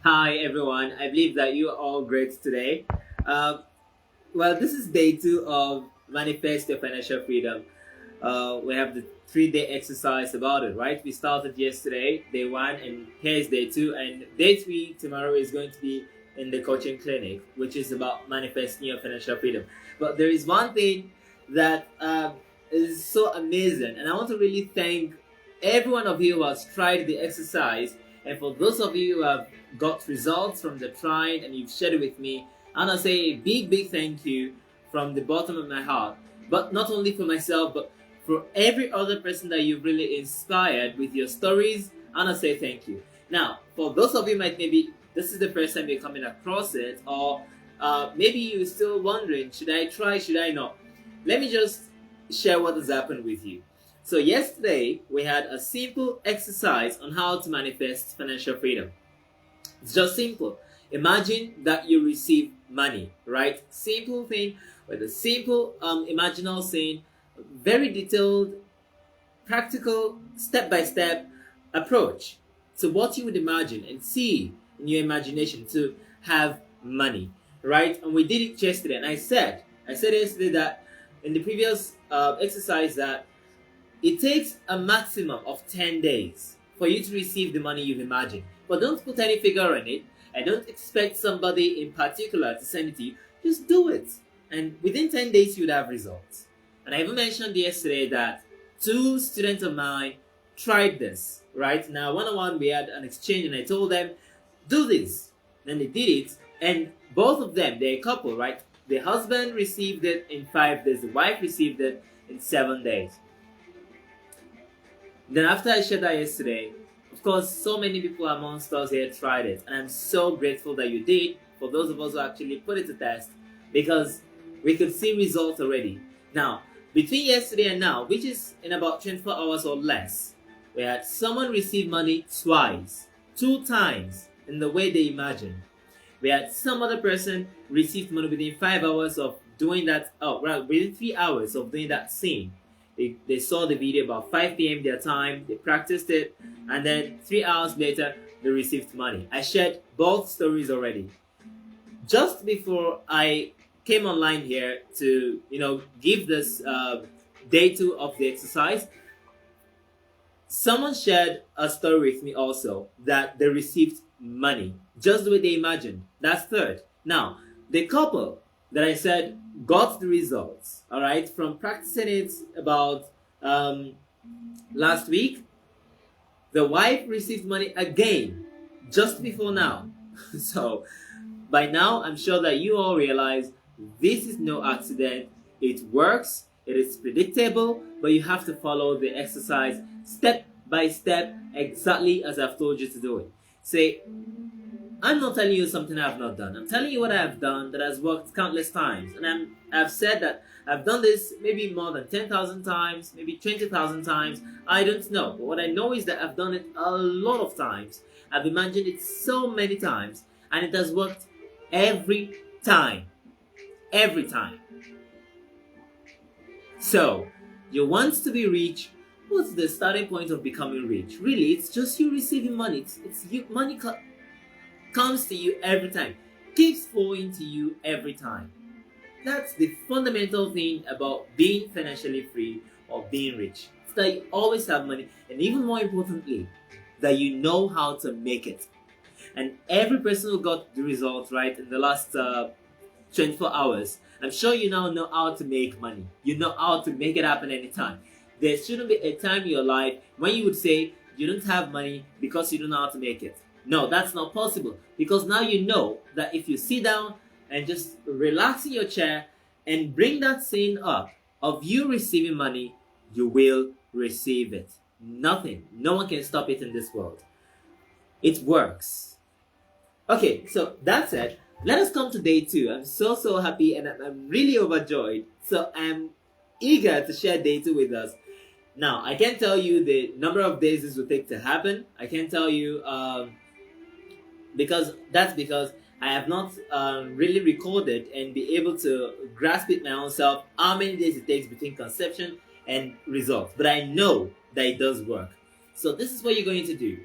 Hi everyone, I believe that you are all great today. Uh, this is day two of Manifest Your Financial Freedom. We have the 3 day exercise about it, right? We started yesterday, day one, and here's day two, and day three tomorrow is going to be in the coaching clinic, which is about manifesting your financial freedom. But there is one thing that is so amazing, and I want to really thank every one of you who has tried the exercise, and for those of you who have got results from the tried and you've shared it with me, I want to say a big thank you from the bottom of my heart. But not only for myself, but for every other person that you've really inspired with your stories, I want to say thank you. Now, for those of you might maybe this is the first time you're coming across it, or maybe you're still wondering, should I try, should I not? Let me just share what has happened with you. So yesterday we had a simple exercise on how to manifest financial freedom. It's just simple. Imagine that you receive money, right? Simple thing with a simple imaginal scene, very detailed, practical, step-by-step approach to what you would imagine and see in your imagination to have money, right? And we did it yesterday, and I said yesterday that in the previous exercise that it takes a maximum of 10 days for you to receive the money you've imagined. But don't put any figure on it. I don't expect somebody in particular to send it to you. Just do it. And within 10 days, you would have results. And I even mentioned yesterday that two students of mine tried this, right? Now, one-on-one, we had an exchange, and I told them, do this. Then they did it. And both of them, they're a couple, right? The husband received it in 5 days. The wife received it in 7 days. Then after I shared that yesterday, of course, so many people amongst us here tried it, and I'm so grateful that you did. For those of us who actually put it to test, because we could see results already. Now, between yesterday and now, which is in about 24 hours or less, we had someone receive money twice, 2 times in the way they imagined. We had some other person received money within 5 hours of doing that. Within 3 hours of doing that scene. They saw the video about 5 p.m. their time, they practiced it, and then 3 hours later, they received money. I shared both stories already. Just before I came online here to, give this day two of the exercise, someone shared a story with me also that they received money, just the way they imagined. That's third. Now, the couple that I said got the results, all right, from practicing it about last week. The wife received money again just before now. So by now, I'm sure that you all realize this is no accident. It works, it is predictable, but you have to follow the exercise step by step, exactly as I've told you to do it. Say, I'm not telling you something I've not done. I'm telling you what I've done that has worked countless times. And I've said that I've done this maybe more than 10,000 times, maybe 20,000 times. I don't know. But what I know is that I've done it a lot of times. I've imagined it so many times. And it has worked every time. Every time. So, you want to be rich. What's the starting point of becoming rich? Really, it's just you receiving money. It's you, money comes to you every time, keeps flowing to you every time. That's the fundamental thing about being financially free or being rich. It's that you always have money, and even more importantly, that you know how to make it. And every person who got the results right in the last 24 hours, I'm sure you now know how to make money. You know how to make it happen anytime. There shouldn't be a time in your life when you would say you don't have money because you don't know how to make it. No, that's not possible, because now you know that if you sit down and just relax in your chair and bring that scene up of you receiving money, you will receive it. No one can stop it in this world. It works. Okay, so that's it. Let us come to day two. I'm so happy, and I'm really overjoyed. So I'm eager to share day two with us. Now, I can't tell you the number of days this will take to happen. I can't tell you because I have not really recorded and be able to grasp it my own self how many days it takes between conception and results. But I know that it does work. So this is what you're going to do.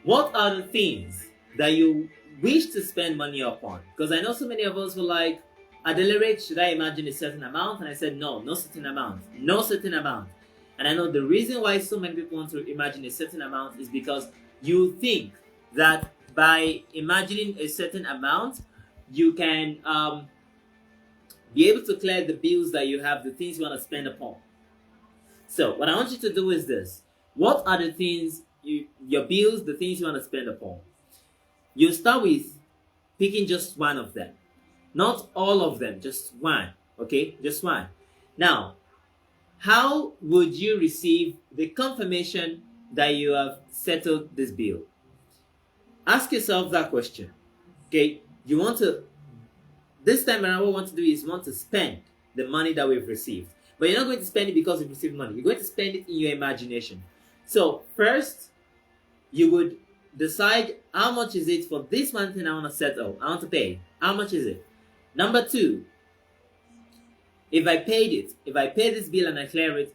What are the things that you wish to spend money upon. Because I know so many of us were like, at daily rate, should I imagine a certain amount? And I said, no, no certain amount. No certain amount. And I know the reason why so many people want to imagine a certain amount is because you think that by imagining a certain amount, you can be able to clear the bills that you have, the things you want to spend upon. So what I want you to do is this. What are the things, your bills, the things you want to spend upon? You start with picking just one of them. Not all of them, just one. Okay? Just one. Now, how would you receive the confirmation that you have settled this bill? Ask yourself that question. Okay? You want to, this time around, what you want to do is you want to spend the money that we've received. But you're not going to spend it because you've received money. You're going to spend it in your imagination. So, first, you would decide how much is it for this one thing I want to settle, I want to pay. How much is it? Number two, if I pay this bill and I clear it,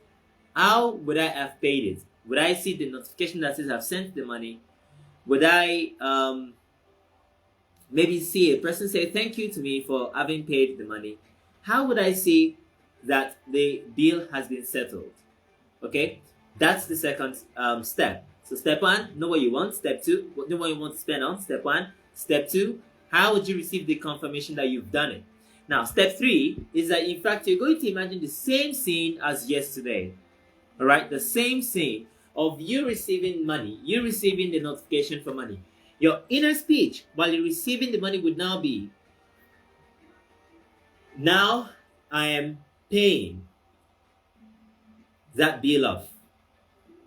how would I have paid it? Would I see the notification that says I've sent the money? Would I maybe see a person say thank you to me for having paid the money? How would I see that the bill has been settled? Okay, that's the second step. So step one, know what you want. Step two, know what you want to spend on. Step one. Step two, how would you receive the confirmation that you've done it? Now, step three is that in fact you're going to imagine the same scene as yesterday. All right, the same scene of you receiving money, you receiving the notification for money. Your inner speech while you're receiving the money would now be, now I am paying that bill off,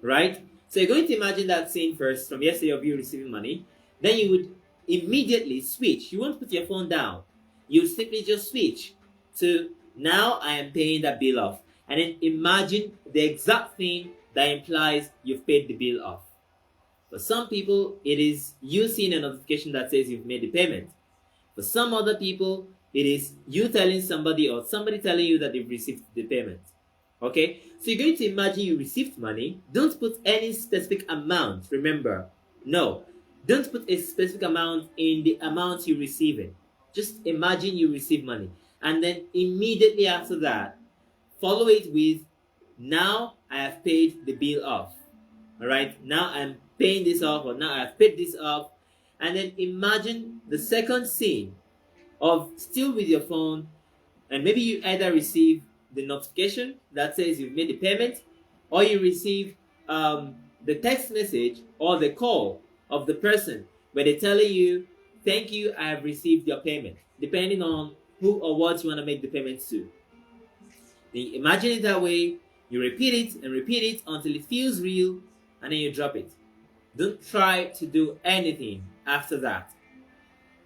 right? So you're going to imagine that scene first from yesterday of you receiving money. Then you would immediately switch. You won't put your phone down. You simply just switch to now I am paying that bill off. And then imagine the exact thing that implies you've paid the bill off. For some people, it is you seeing a notification that says you've made the payment. For some other people, it is you telling somebody or somebody telling you that they've received the payment. Okay? So you're going to imagine you received money. Don't put any specific amount, remember. No. Don't put a specific amount in the amount you're receiving. Just imagine you receive money. And then immediately after that, follow it with, now I have paid the bill off. Alright? Now I'm paying this off, or now I have paid this off. And then imagine the second scene of still with your phone, and maybe you either receive the notification that says you've made the payment, or you receive the text message or the call of the person where they're telling you, thank you, I have received your payment, depending on who or what you want to make the payment to. Then you imagine it that way, you repeat it and repeat it until it feels real, and then you drop it. Don't try to do anything after that.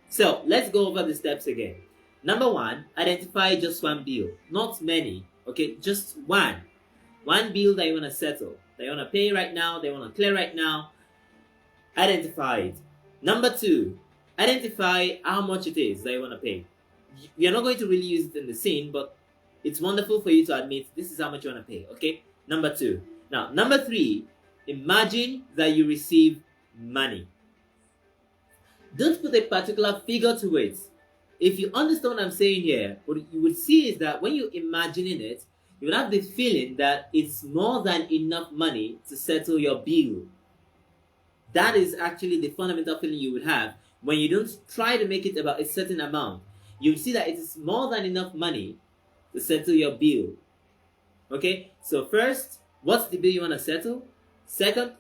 So let's go over the steps again. Number one, identify just one bill, not many. Okay, just one. One bill that you want to settle, that you want to pay right now, that you want to clear right now. Identify it. Number two, identify how much it is that you want to pay. You're not going to really use it in the scene, but it's wonderful for you to admit this is how much you want to pay. Okay, number two. Now, number three, imagine that you receive money. Don't put a particular figure to it. If you understand what I'm saying here, what you would see is that when you're imagining it, you will have the feeling that it's more than enough money to settle your bill. That is actually the fundamental feeling you would have when you don't try to make it about a certain amount. You'll see that it is more than enough money to settle your bill. Okay? So first, what's the bill you want to settle? Second,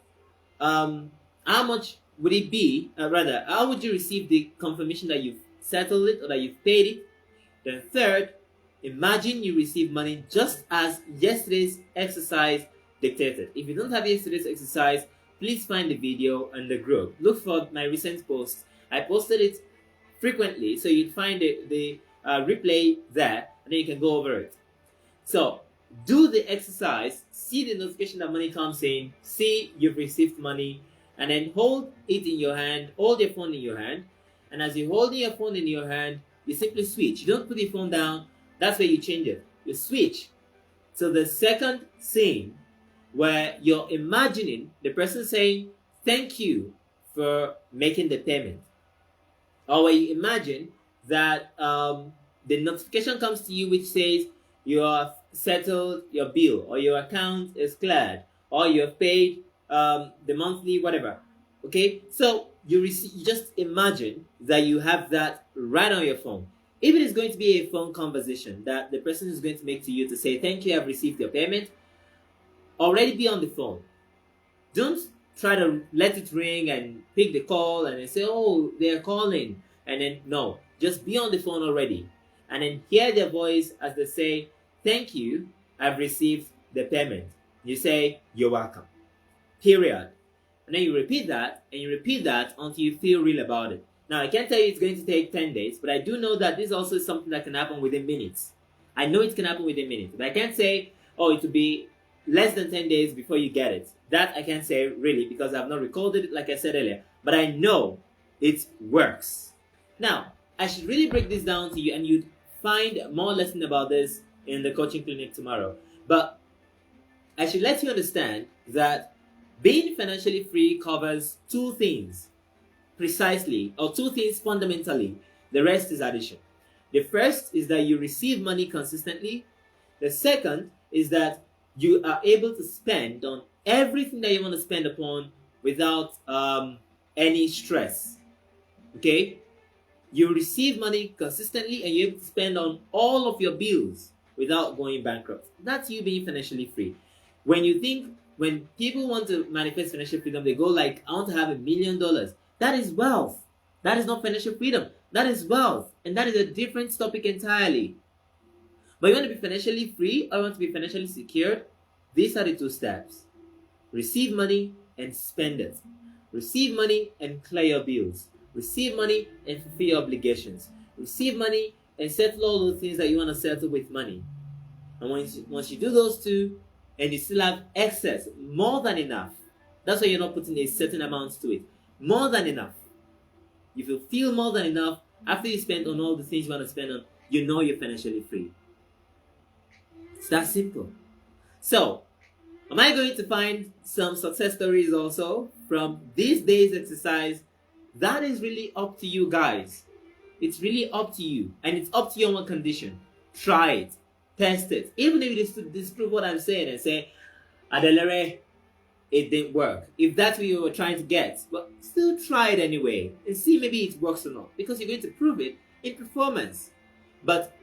how much would it be? How would you receive the confirmation that you've settled it or that you've paid it? Then third, imagine you receive money just as yesterday's exercise dictated. If you don't have yesterday's exercise, please find the video on the group. Look for my recent post. I posted it frequently, so you'd find the replay there, and then you can go over it. So do the exercise, see the notification that money comes in, see you've received money, and then hold it in your hand, hold your phone in your hand, and as you're holding your phone in your hand, you simply switch. You don't put your phone down, that's where you change it. You switch to the second scene where you're imagining the person saying, thank you for making the payment. Or when you imagine that the notification comes to you which says you have settled your bill, or your account is cleared, or you have paid the monthly whatever. Okay, so you just imagine that you have that right on your phone. If it is going to be a phone conversation that the person is going to make to you to say thank you, I've received your payment, already be on the phone. Don't try to let it ring and pick the call and then say, oh, they're calling. And then, no, just be on the phone already. And then hear their voice as they say, thank you, I've received the payment. You say, you're welcome. Period. And then you repeat that, and you repeat that until you feel real about it. Now, I can't tell you it's going to take 10 days, but I do know that this also is something that can happen within minutes. I know it can happen within minutes, but I can't say, oh, it will be less than 10 days before you get it. That I can't say really because I've not recorded it like I said earlier, but I know it works. Now, I should really break this down to you, and you'd find more lesson about this in the coaching clinic tomorrow. But I should let you understand that being financially free covers two things precisely, or two things fundamentally. The rest is addition. The first is that you receive money consistently. The second is that you are able to spend on everything that you want to spend upon without any stress. Okay? You receive money consistently and you're able to spend on all of your bills without going bankrupt. That's you being financially free. When people want to manifest financial freedom, they go like, I want to have $1 million. That is wealth. That is not financial freedom. That is wealth. And that is a different topic entirely. But you want to be financially free or you want to be financially secured? These are the two steps. Receive money and spend it. Receive money and clear your bills. Receive money and fulfill your obligations. Receive money and settle all those things that you want to settle with money. And once you do those two, and you still have excess, more than enough, that's why you're not putting a certain amount to it. More than enough. If you feel more than enough, after you spend on all the things you want to spend on, you know you're financially free. It's that simple. So, am I going to find some success stories also from this day's exercise? That is really up to you guys. It's really up to you. And it's up to you on what condition. Try it. Test it. Even if you disprove what I'm saying and say, Adelere, it didn't work. If that's what you were trying to get, but still try it anyway and see maybe it works or not. Because you're going to prove it in performance. But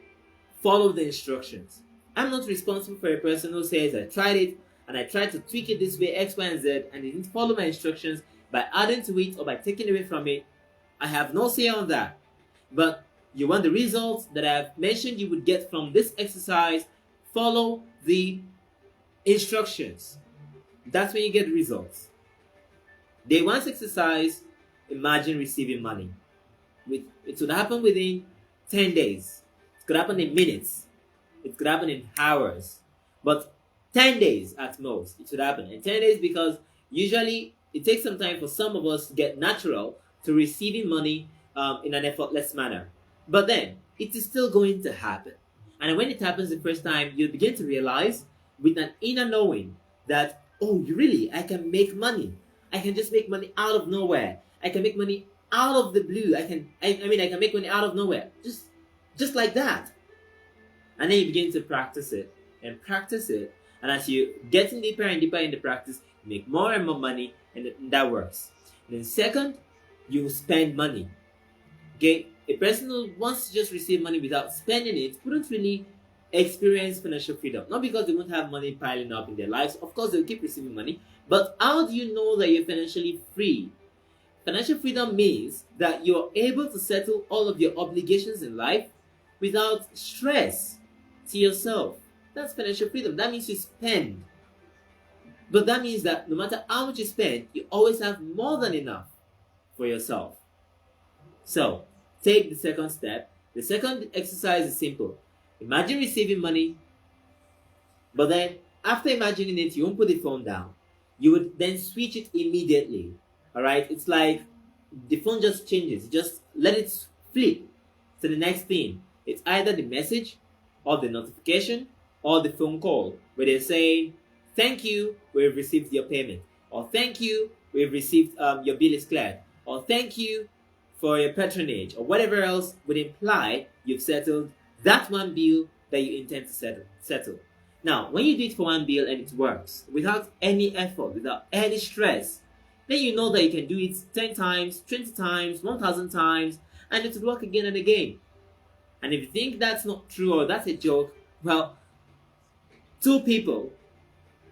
follow the instructions. I'm not responsible for a person who says I tried it and I tried to tweak it this way, X, Y, and Z, and they didn't follow my instructions by adding to it or by taking away from it. I have no say on that. But you want the results that I've mentioned you would get from this exercise, follow the instructions. That's when you get the results. Day one's exercise, imagine receiving money. It would happen within 10 days. It could happen in minutes. It could happen in hours. But 10 days at most, it should happen. And 10 days because usually it takes some time for some of us to get natural to receiving money in an effortless manner. But then, it is still going to happen. And when it happens the first time, you begin to realize with an inner knowing that, oh, I can make money. I can just make money out of nowhere. I can make money out of the blue. I can make money out of nowhere. Just like that. And then you begin to practice it. And practice it. And as you get deeper and deeper in the practice, you make more and more money. And that works. And then second, you spend money. Okay? A person who wants to just receive money without spending it wouldn't really experience financial freedom. Not because they won't have money piling up in their lives. Of course, they'll keep receiving money. But how do you know that you're financially free? Financial freedom means that you're able to settle all of your obligations in life without stress to yourself. That's financial freedom. That means you spend. But that means that no matter how much you spend, you always have more than enough for yourself. So, take the second step. The second exercise is simple. Imagine receiving money, but then after imagining it, you won't put the phone down. You would then switch it immediately. Alright? It's like the phone just changes. Just let it flip to the next thing. It's either the message or the notification or the phone call where they say, thank you, we've received your payment. Or thank you, we've received your bill is cleared. Or thank you for your patronage or whatever else would imply you've settled that one bill that you intend to settle. Now, when you do it for one bill and it works without any effort, without any stress, then you know that you can do it 10 times, 20 times, 1,000 times, and it will work again and again. And if you think that's not true or that's a joke, well, two people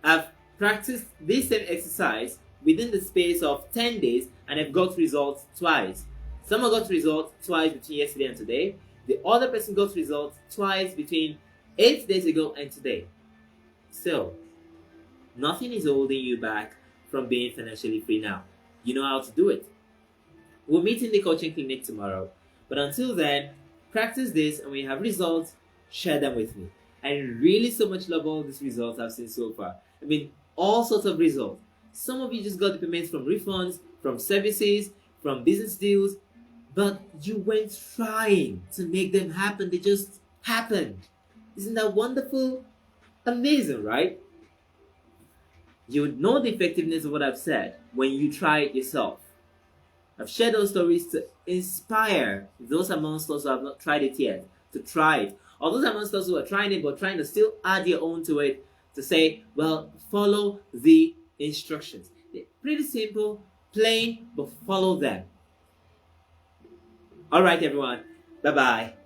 have practiced this same exercise within the space of 10 days and have got results twice. Someone got results twice between yesterday and today. The other person got results twice between 8 days ago and today. So, nothing is holding you back from being financially free now. You know how to do it. We'll meet in the coaching clinic tomorrow. But until then, practice this, and when you have results, share them with me. I really so much love all these results I've seen so far. I mean, all sorts of results. Some of you just got the payments from refunds, from services, from business deals, but you weren't trying to make them happen. They just happened. Isn't that wonderful? Amazing, right? You would know the effectiveness of what I've said when you try it yourself. I've shared those stories to inspire those amongst us who have not tried it yet to try it. Or those amongst us who are trying it but trying to still add your own to it to say, well, follow the instructions. They're pretty simple, plain, but follow them. All right, everyone. Bye-bye.